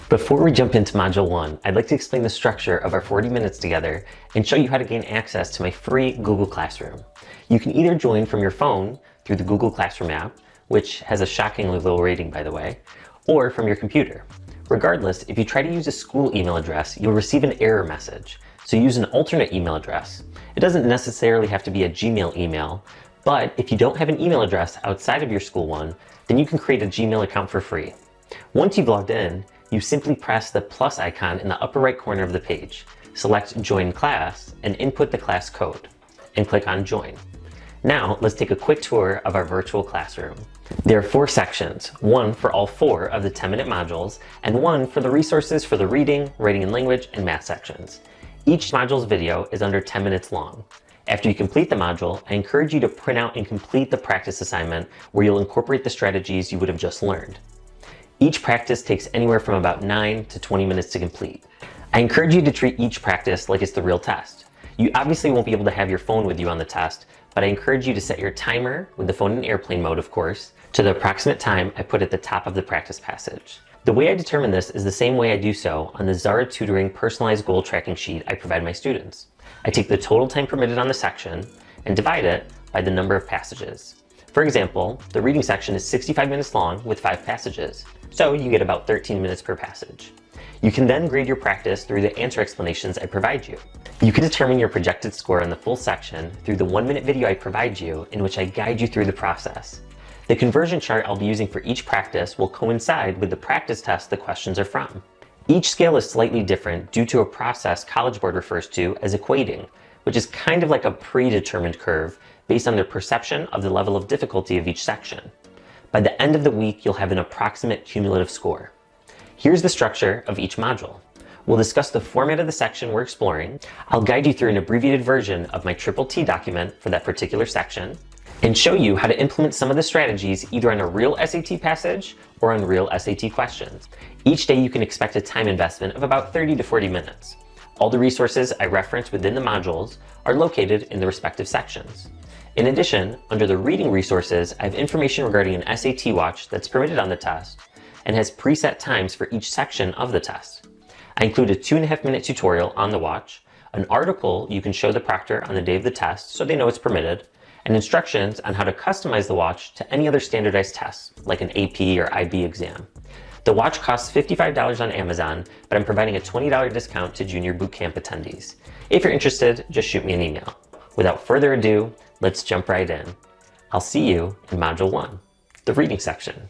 Before we jump into Module 1, I'd like to explain the structure of our 40 minutes together and show you how to gain access to my free Google Classroom. You can either join from your phone through the Google Classroom app, which has a shockingly low rating by the way, or from your computer. Regardless, if you try to use a school email address, you'll receive an error message. So use an alternate email address. It doesn't necessarily have to be a Gmail email, but if you don't have an email address outside of your school one, then you can create a Gmail account for free. Once you've logged in, you simply press the plus icon in the upper right corner of the page, select Join Class, and input the class code, and click on Join. Now, let's take a quick tour of our virtual classroom. There are 4 sections, one for all 4 of the 10-minute modules, and one for the resources for the reading, writing and language, and math sections. Each module's video is under 10 minutes long. After you complete the module, I encourage you to print out and complete the practice assignment where you'll incorporate the strategies you would have just learned. Each practice takes anywhere from about 9 to 20 minutes to complete. I encourage you to treat each practice like it's the real test. You obviously won't be able to have your phone with you on the test, but I encourage you to set your timer, with the phone in airplane mode of course, to the approximate time I put at the top of the practice passage. The way I determine this is the same way I do so on the Zara Tutoring personalized goal tracking sheet I provide my students. I take the total time permitted on the section and divide it by the number of passages. For example, the reading section is 65 minutes long with 5 passages, so you get about 13 minutes per passage. You can then grade your practice through the answer explanations I provide you. You can determine your projected score on the full section through the 1-minute video I provide you in which I guide you through the process. The conversion chart I'll be using for each practice will coincide with the practice test the questions are from. Each scale is slightly different due to a process College Board refers to as equating, which is kind of like a predetermined curve based on their perception of the level of difficulty of each section. By the end of the week, you'll have an approximate cumulative score. Here's the structure of each module. We'll discuss the format of the section we're exploring. I'll guide you through an abbreviated version of my T document for that particular section, and show you how to implement some of the strategies either on a real SAT passage or on real SAT questions. Each day you can expect a time investment of about 30 to 40 minutes. All the resources I reference within the modules are located in the respective sections. In addition, under the reading resources, I have information regarding an SAT watch that's permitted on the test and has preset times for each section of the test. I include a 2.5-minute tutorial on the watch, an article you can show the proctor on the day of the test so they know it's permitted, and instructions on how to customize the watch to any other standardized tests, like an AP or IB exam. The watch costs $55 on Amazon, but I'm providing a $20 discount to Junior Bootcamp attendees. If you're interested, just shoot me an email. Without further ado, let's jump right in. I'll see you in Module 1, the reading section.